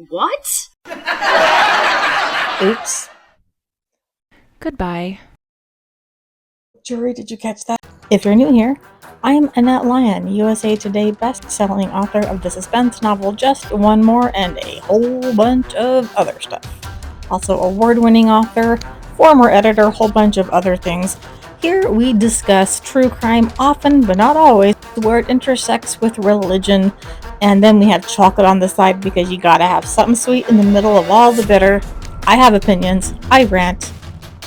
What? Oops. Goodbye. Jury, did you catch that? If you're new here, I'm Annette Lyon, USA Today best-selling author of the suspense novel Just One More and a whole bunch of other stuff. Also award-winning author, former editor, whole bunch of other things. Here we discuss true crime often, but not always, where it intersects with religion. And then we have chocolate on the side because you gotta have something sweet in the middle of all the bitter. I have opinions. I rant.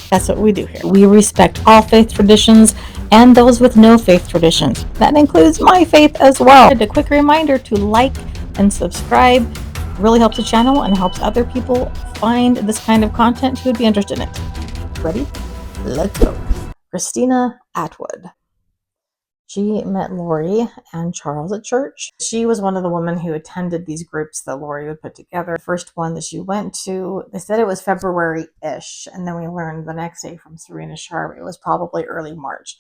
That's what we do here. We respect all faith traditions and those with no faith traditions. That includes my faith as well. And a quick reminder to like and subscribe. It really helps the channel and helps other people find this kind of content who would be interested in it. Ready? Let's go. Christina Atwood. She met Lori and Charles at church. She was one of the women who attended these groups that Lori would put together. The first one that she went to, they said it was February-ish, and then we learned the next day from Serena Sharp it was probably early March.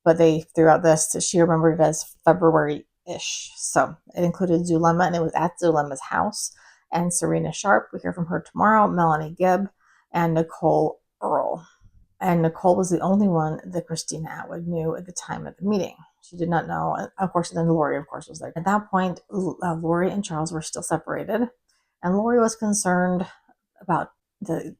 But they threw out this, she remembered it as February-ish. So it included Zulema, and it was at Zulema's house. And Serena Sharp, we hear from her tomorrow, Melanie Gibb, and Nicole Earle. And Nicole was the only one that Christina Atwood knew at the time of the meeting. She did not know. Of course, then Lori, of course, was there. At that point, Lori and Charles were still separated. And Lori was concerned about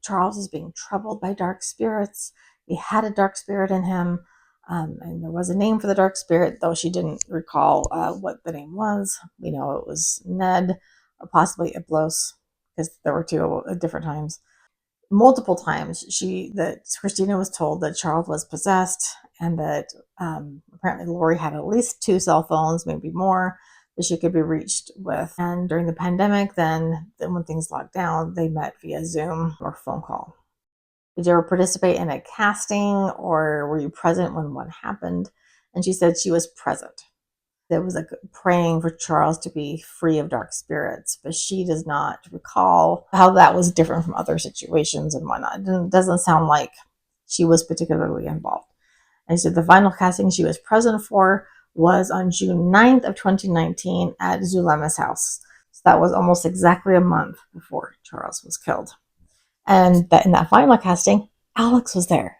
Charles was being troubled by dark spirits. He had a dark spirit in him. And there was a name for the dark spirit, though she didn't recall what the name was. We know it was Ned, or possibly Iblos, because there were two at different times. Multiple times Christina was told that Charles was possessed and that apparently Lori had at least 2 cell phones, maybe more, that she could be reached with. And during the pandemic, then when things locked down, they met via Zoom or phone call. Did you ever participate in a casting, or were you present when one happened? And she said she was present. There was praying for Charles to be free of dark spirits, but she does not recall how that was different from other situations and whatnot. It doesn't sound like she was particularly involved. And she said the final casting she was present for was on June 9th of 2019 at Zulema's house. So that was almost exactly a month before Charles was killed. And that in that final casting, Alex was there.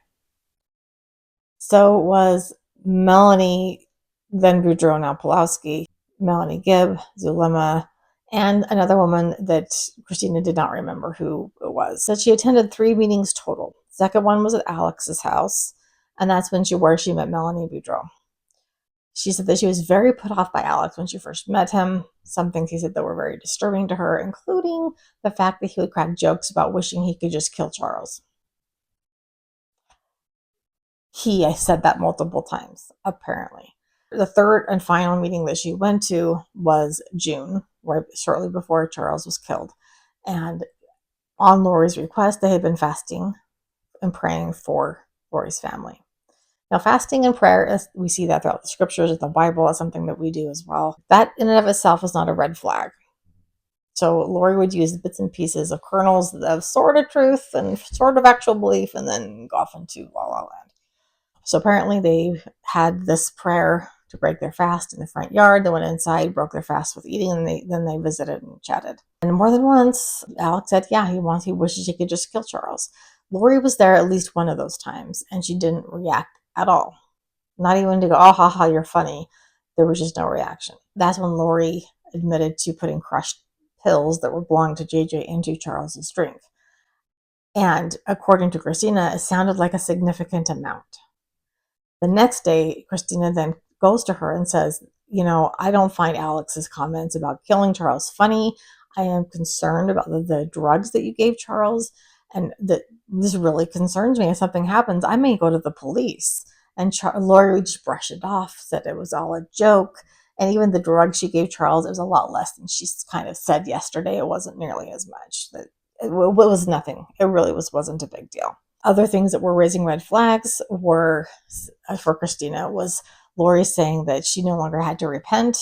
So was Melanie, then Boudreaux, now Pulowski, Melanie Gibb, Zulema, and another woman that Christina did not remember who it was. So she attended 3 meetings total. The second one was at Alex's house, and that's where she met Melanie Boudreaux. She said that she was very put off by Alex when she first met him. Some things he said that were very disturbing to her, including the fact that he would crack jokes about wishing he could just kill Charles. I said that multiple times, apparently. The third and final meeting that she went to was June, right shortly before Charles was killed. And on Lori's request, they had been fasting and praying for Lori's family. Now, fasting and prayer, we see that throughout the scriptures and the Bible, is something that we do as well. That in and of itself is not a red flag. So Lori would use bits and pieces of kernels of sort of truth and sort of actual belief, and then go off into la la land. So apparently they had this prayer to break their fast in the front yard. They went inside, broke their fast with eating, and then they visited and chatted. And more than once, Alex said, yeah, he wishes he could just kill Charles. Lori was there at least one of those times, and she didn't react at all. Not even to go, oh, haha, you're funny. There was just no reaction. That's when Lori admitted to putting crushed pills that were belonging to JJ into Charles's drink. And according to Christina, it sounded like a significant amount. The next day, Christina then goes to her and says, I don't find Alex's comments about killing Charles funny. I am concerned about the drugs that you gave Charles, and that this really concerns me. If something happens, I may go to the police. And Lori would just brush it off, said it was all a joke. And even the drugs she gave Charles, it was a lot less than she kind of said yesterday. It wasn't nearly as much. It was nothing. It really wasn't a big deal. Other things that were raising red flags were, for Christina, was Lori saying that she no longer had to repent,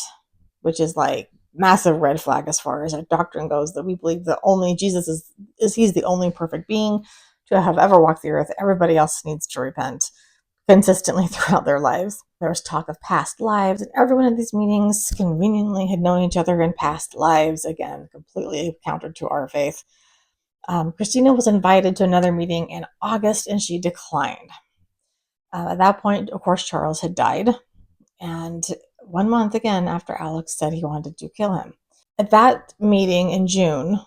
which is like massive red flag as far as our doctrine goes, that we believe that only Jesus he's the only perfect being to have ever walked the earth. Everybody else needs to repent, consistently throughout their lives. There was talk of past lives, and everyone at these meetings conveniently had known each other in past lives, again, completely counter to our faith. Christina was invited to another meeting in August, and she declined. At that point, of course, Charles had died, and 1 month again after Alex said he wanted to kill him. At that meeting in June,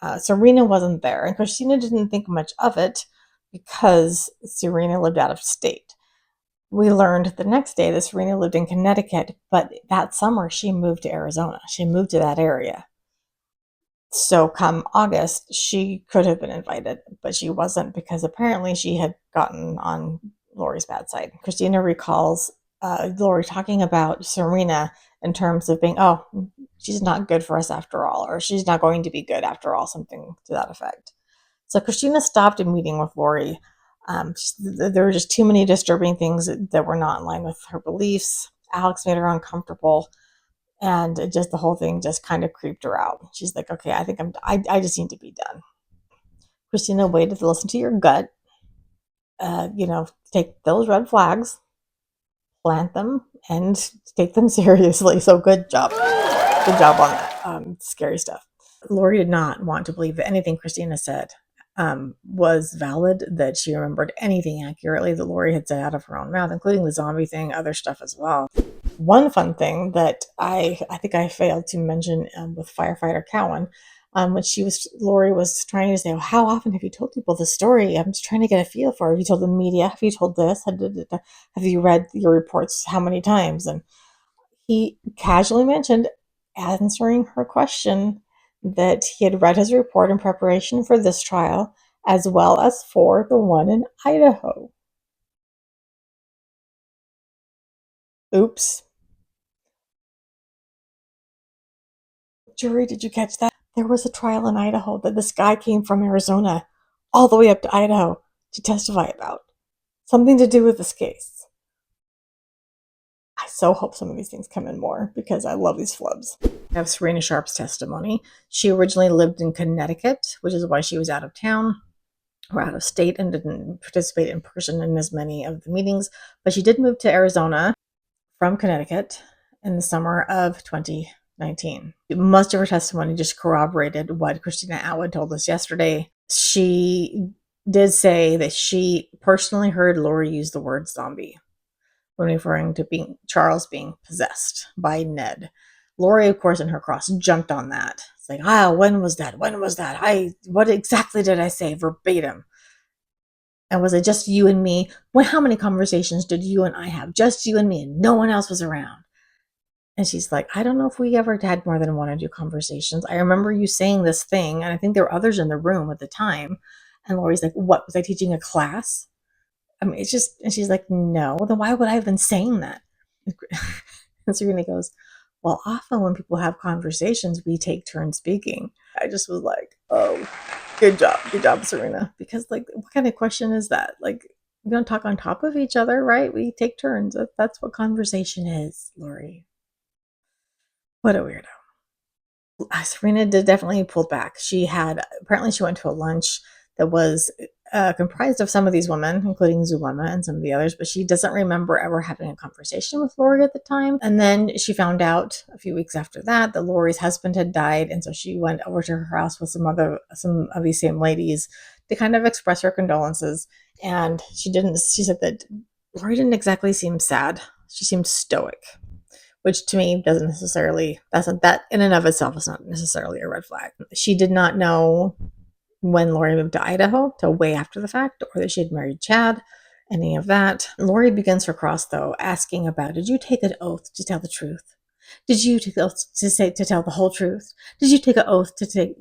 Sarena wasn't there, and Christina didn't think much of it because Sarena lived out of state. We learned the next day that Sarena lived in Connecticut, but that summer she moved to Arizona. She moved to that area. So come August, she could have been invited, but she wasn't because apparently she had gotten on Lori's bad side. Christina recalls Lori talking about Sarena in terms of being, oh, she's not good for us after all, or she's not going to be good after all, something to that effect. So Christina stopped a meeting with Lori. There were just too many disturbing things that were not in line with her beliefs. Alex made her uncomfortable, and the whole thing just kind of creeped her out. She's like, okay, I think I just need to be done. Christina waited to listen to your gut. Take those red flags, plant them, and take them seriously. So good job. Good job on that. Scary stuff. Lori did not want to believe that anything Christina said was valid, that she remembered anything accurately that Lori had said out of her own mouth, including the zombie thing, other stuff as well. One fun thing that I think I failed to mention with firefighter Cowan, when Lori was trying to say, well, how often have you told people this story? I'm just trying to get a feel for it. Have you told the media? Have you told this? Have you read your reports how many times? And he casually mentioned, answering her question, that he had read his report in preparation for this trial, as well as for the one in Idaho. Oops. Jury, did you catch that? There was a trial in Idaho that this guy came from Arizona all the way up to Idaho to testify about. Something to do with this case. I so hope some of these things come in more because I love these flubs. I have Serena Sharp's testimony. She originally lived in Connecticut, which is why she was out of town or out of state and didn't participate in person in as many of the meetings. But she did move to Arizona from Connecticut in the summer of 2019. Most of her testimony just corroborated what Christina Atwood told us yesterday. She did say that she personally heard Lori use the word zombie when referring to Charles being possessed by Ned. Lori, of course, in her cross, jumped on that. It's like, when was that? When was that? What exactly did I say verbatim? And was it just you and me? How many conversations did you and I have? Just you and me, and no one else was around. And she's like, I don't know if we ever had more than one or two conversations. I remember you saying this thing, and I think there were others in the room at the time. And Lori's like, what, was I teaching a class? I mean, it's just, and she's like, no, then why would I have been saying that? And Serena goes, well, often when people have conversations, we take turns speaking. I just was like, oh, good job, Serena. Because, like, what kind of question is that? Like, we don't talk on top of each other, right? We take turns. That's what conversation is, Lori. What a weirdo. Serena did definitely pull back. Apparently she went to a lunch that was comprised of some of these women, including Zulema and some of the others, but she doesn't remember ever having a conversation with Lori at the time. And then she found out a few weeks after that Lori's husband had died, and so she went over to her house with some of these same ladies to kind of express her condolences. And she said that Lori didn't exactly seem sad. She seemed stoic, which to me that in and of itself is not necessarily a red flag. She did not know when Lori moved to Idaho till way after the fact, or that she had married Chad, any of that. Lori begins her cross, though, asking about, did you take an oath to tell the truth? Did you take an oath to tell the whole truth? Did you take an oath to take,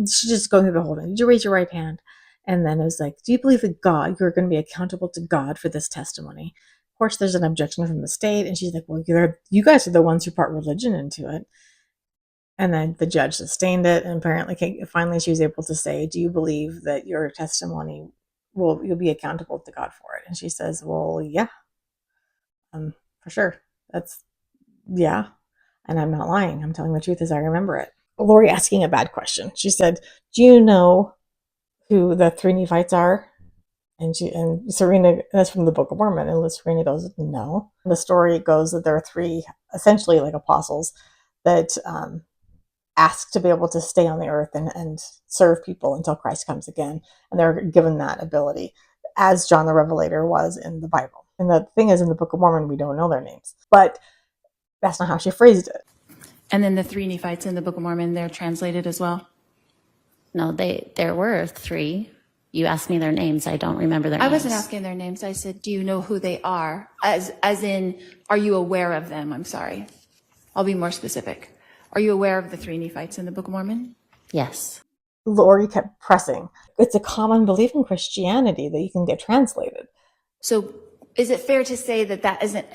she's just going through the whole thing. Did you raise your right hand? And then it was like, do you believe that you're going to be accountable to God for this testimony? Of course, there's an objection from the state, and she's like, well, you guys are the ones who brought religion into it. And then the judge sustained it, and apparently, finally, she was able to say, do you believe that your testimony you'll be accountable to God for it? And she says, well, yeah, for sure. Yeah. And I'm not lying. I'm telling the truth as I remember it. Lori asking a bad question. She said, do you know who the three Nephites are? And Sarena, that's from the Book of Mormon, and Sarena goes, no. The story goes that there are three, essentially like apostles, that ask to be able to stay on the earth and serve people until Christ comes again. And they're given that ability, as John the Revelator was in the Bible. And the thing is, in the Book of Mormon, we don't know their names. But that's not how she phrased it. And then the three Nephites in the Book of Mormon, they're translated as well? No, there were three. You asked me their names. I don't remember their names. I wasn't asking their names. I said, do you know who they are? As in, are you aware of them? I'm sorry. I'll be more specific. Are you aware of the three Nephites in the Book of Mormon? Yes. Lori kept pressing. It's a common belief in Christianity that you can get translated. So is it fair to say that that isn't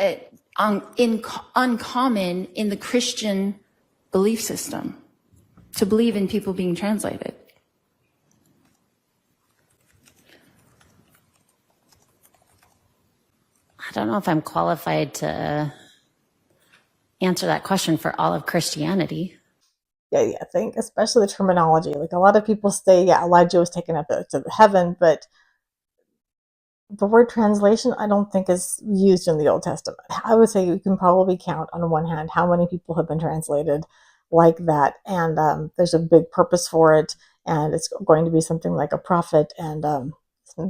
uncommon in the Christian belief system, to believe in people being translated? I don't know if I'm qualified to answer that question for all of Christianity. Yeah, I think especially the terminology. Like a lot of people say, yeah, Elijah was taken up to heaven, but the word translation, I don't think is used in the Old Testament. I would say you can probably count on one hand how many people have been translated like that, and there's a big purpose for it, and it's going to be something like a prophet, and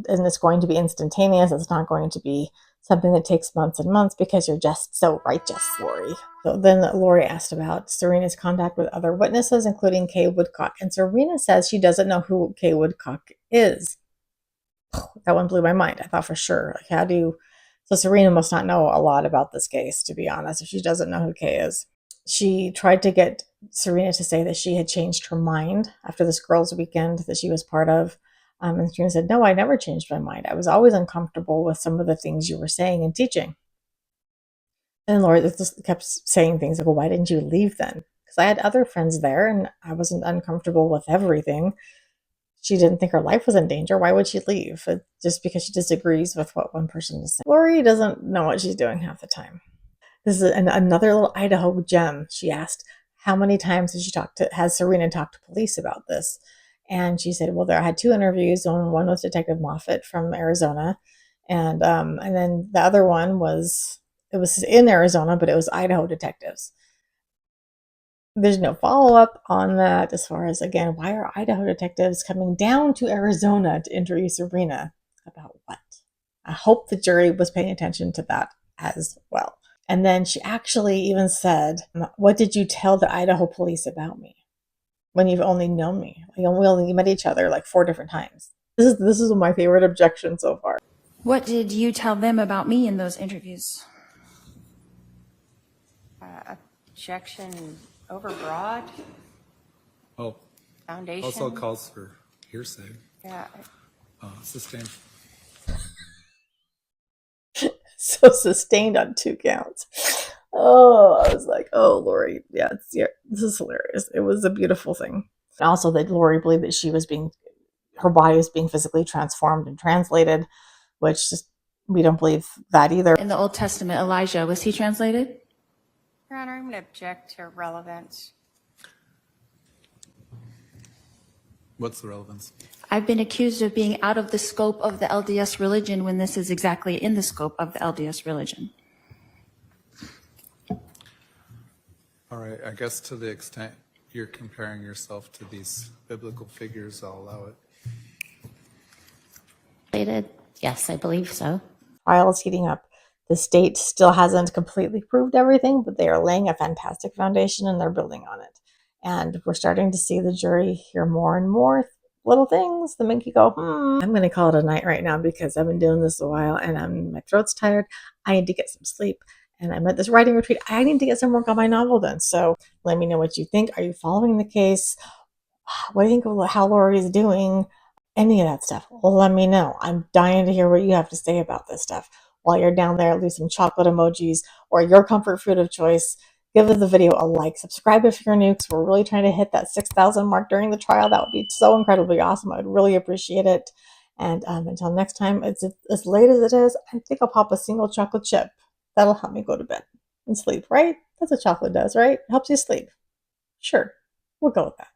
it's going to be instantaneous. It's not going to be something that takes months and months because you're just so righteous, Lori. So then Lori asked about Serena's contact with other witnesses, including Kay Woodcock, and Serena says she doesn't know who Kay Woodcock is. That one blew my mind. I thought for sure, like, how do you... So Serena must not know a lot about this case, to be honest, if she doesn't know who Kay is. She tried to get Serena to say that she had changed her mind after this girls' weekend that she was part of. And Serena said, no, I never changed my mind. I was always uncomfortable with some of the things you were saying and teaching. And Lori just kept saying things like, well, why didn't you leave then? Because I had other friends there and I wasn't uncomfortable with everything. She didn't think her life was in danger. Why would she leave? Just because she disagrees with what one person is saying. Lori doesn't know what she's doing half the time. This is another little Idaho gem. She asked, how many times has Serena talked to police about this? And she said, well, I had 2 interviews. One was Detective Moffat from Arizona. And then the other one was in Arizona, but it was Idaho detectives. There's no follow-up on that as far as, again, why are Idaho detectives coming down to Arizona to interview Serena? About what? I hope the jury was paying attention to that as well. And then she actually even said, what did you tell the Idaho police about me when you've only known me? We only met each other like 4 different times. This is my favorite objection so far. What did you tell them about me in those interviews? Objection overbroad. Oh, Foundation. also calls for hearsay. Yeah. Sustained. So sustained on 2 counts. Oh, I was like, oh, Lori, yeah, this is hilarious. It was a beautiful thing. And also that Lori believed that her body was being physically transformed and translated, which just, we don't believe that either. In the Old Testament, Elijah, was he translated? Your Honor, I'm going to object to relevance. What's the relevance? I've been accused of being out of the scope of the LDS religion when this is exactly in the scope of the LDS religion. All right, I guess to the extent you're comparing yourself to these biblical figures, I'll allow it. Yes, I believe so. Trial is heating up. The state still hasn't completely proved everything, but they are laying a fantastic foundation and they're building on it. And we're starting to see the jury hear more and more little things that make you go, I'm going to call it a night right now because I've been doing this a while and my throat's tired. I need to get some sleep. And I'm at this writing retreat. I need to get some work on my novel done. So let me know what you think. Are you following the case? What do you think of how Lori is doing? Any of that stuff. Well, let me know. I'm dying to hear what you have to say about this stuff. While you're down there, leave some chocolate emojis or your comfort food of choice. Give the video a like. Subscribe if you're new because we're really trying to hit that 6,000 mark during the trial. That would be so incredibly awesome. I would really appreciate it. And until next time, it's as late as it is, I think I'll pop a single chocolate chip. That'll help me go to bed and sleep, right? That's what chocolate does, right? It helps you sleep. Sure. We'll go with that.